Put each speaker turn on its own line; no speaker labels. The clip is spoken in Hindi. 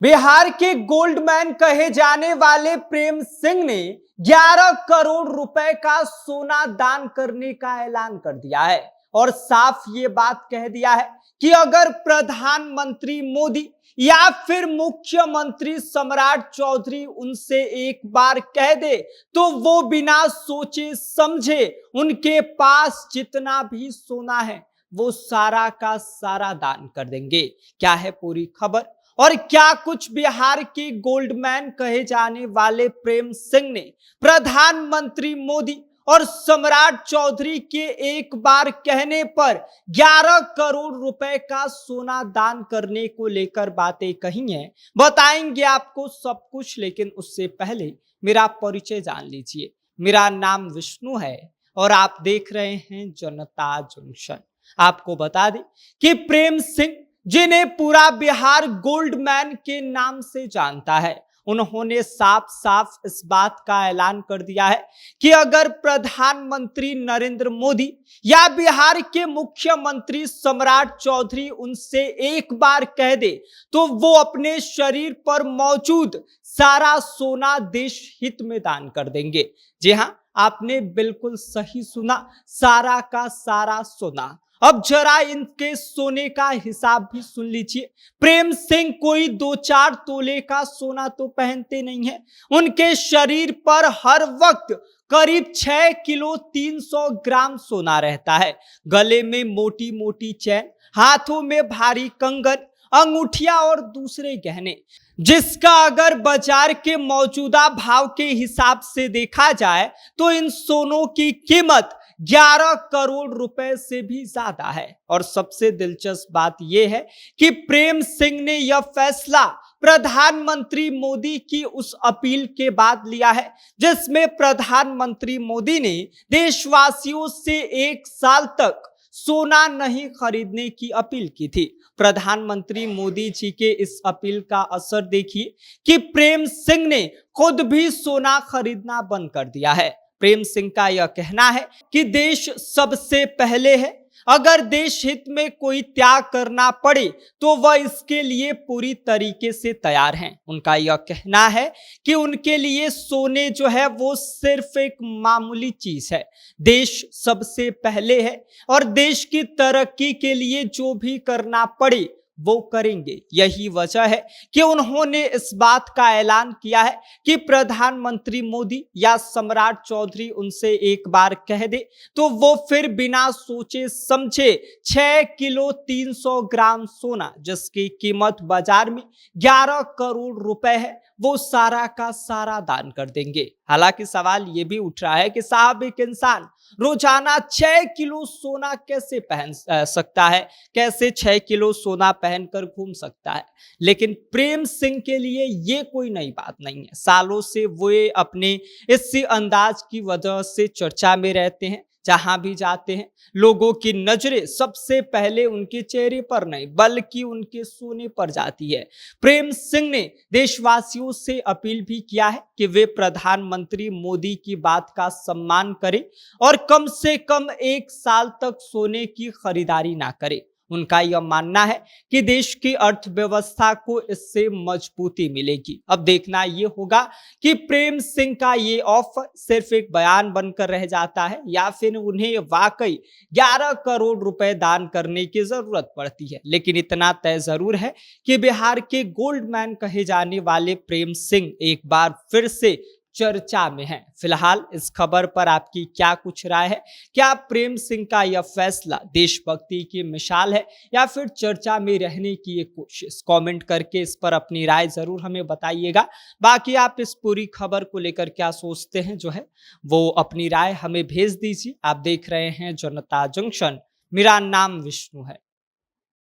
बिहार के गोल्डमैन कहे जाने वाले प्रेम सिंह ने 11 करोड़ रुपए का सोना दान करने का ऐलान कर दिया है और साफ ये बात कह दिया है कि अगर प्रधानमंत्री मोदी या फिर मुख्यमंत्री सम्राट चौधरी उनसे एक बार कह दे तो वो बिना सोचे समझे उनके पास जितना भी सोना है वो सारा का सारा दान कर देंगे। क्या है पूरी खबर और क्या कुछ बिहार के गोल्डमैन कहे जाने वाले प्रेम सिंह ने प्रधानमंत्री मोदी और सम्राट चौधरी के एक बार कहने पर 11 करोड़ रुपए का सोना दान करने को लेकर बातें कही हैं। बताएंगे आपको सब कुछ, लेकिन उससे पहले मेरा परिचय जान लीजिए। मेरा नाम विष्णु है और आप देख रहे हैं जनता जंक्शन। आपको बता दें कि प्रेम सिंह, जिन्हें पूरा बिहार गोल्डमैन के नाम से जानता है, उन्होंने साफ साफ इस बात का ऐलान कर दिया है कि अगर प्रधानमंत्री नरेंद्र मोदी या बिहार के मुख्यमंत्री सम्राट चौधरी उनसे एक बार कह दे तो वो अपने शरीर पर मौजूद सारा सोना देश हित में दान कर देंगे। जी हां, आपने बिल्कुल सही सुना, सारा का सारा सोना। अब जरा इनके सोने का हिसाब भी सुन लीजिए। प्रेम सिंह कोई 2-4 तोले का सोना तो पहनते नहीं है। उनके शरीर पर हर वक्त करीब 6 किलो 300 ग्राम सोना रहता है। गले में मोटी मोटी चैन, हाथों में भारी कंगन, अंगूठिया और दूसरे गहने, जिसका अगर बाजार के मौजूदा भाव के हिसाब से देखा जाए तो इन सोनों की कीमत 11 करोड़ रुपए से भी ज्यादा है। और सबसे दिलचस्प बात यह है कि प्रेम सिंह ने यह फैसला प्रधानमंत्री मोदी की उस अपील के बाद लिया है जिसमें प्रधानमंत्री मोदी ने देशवासियों से 1 साल तक सोना नहीं खरीदने की अपील की थी। प्रधानमंत्री मोदी जी के इस अपील का असर देखिए कि प्रेम सिंह ने खुद भी सोना खरीदना बंद कर दिया है। प्रेम सिंह का यह कहना है कि देश सबसे पहले है। अगर देश हित में कोई त्याग करना पड़े तो वह इसके लिए पूरी तरीके से तैयार हैं। उनका यह कहना है कि उनके लिए सोने जो है वो सिर्फ एक मामूली चीज है। देश सबसे पहले है और देश की तरक्की के लिए जो भी करना पड़े वो करेंगे। यही वजह है कि उन्होंने इस बात का ऐलान किया है कि प्रधानमंत्री मोदी या सम्राट चौधरी उनसे एक बार कह दे तो वो फिर बिना सोचे समझे 6 किलो 300 ग्राम सोना, जिसकी कीमत बाजार में 11 करोड़ रुपए है, वो सारा का सारा दान कर देंगे। हालांकि सवाल ये भी उठ रहा है कि साहब, एक इंसान रोजाना 6 किलो सोना कैसे पहन सकता है, कैसे 6 किलो सोना पहनकर घूम सकता है। लेकिन प्रेम सिंह के लिए ये कोई नई बात नहीं है। सालों से वे अपने इसी अंदाज की वजह से चर्चा में रहते हैं। जहां भी जाते हैं लोगों की नजरें सबसे पहले उनके चेहरे पर नहीं बल्कि उनके सोने पर जाती है। प्रेम सिंह ने देशवासियों से अपील भी किया है कि वे प्रधानमंत्री मोदी की बात का सम्मान करें और कम से कम 1 साल तक सोने की खरीदारी ना करें। उनका यह मानना है कि देश की अर्थव्यवस्था को इससे मजबूती मिलेगी। अब देखना यह होगा कि प्रेम सिंह का ये ऑफर सिर्फ एक बयान बनकर रह जाता है या फिर उन्हें वाकई 11 करोड़ रुपए दान करने की जरूरत पड़ती है। लेकिन इतना तय जरूर है कि बिहार के गोल्डमैन कहे जाने वाले प्रेम सिंह एक बार फिर से चर्चा में है। फिलहाल इस खबर पर आपकी क्या कुछ राय है? क्या प्रेम सिंह का यह फैसला देशभक्ति की मिसाल है या फिर चर्चा में रहने की एक कोशिश? कमेंट करके इस पर अपनी राय जरूर हमें बताइएगा। बाकी आप इस पूरी खबर को लेकर क्या सोचते हैं जो है वो अपनी राय हमें भेज दीजिए। आप देख रहे हैं जनता जंक्शन। मेरा नाम विष्णु है।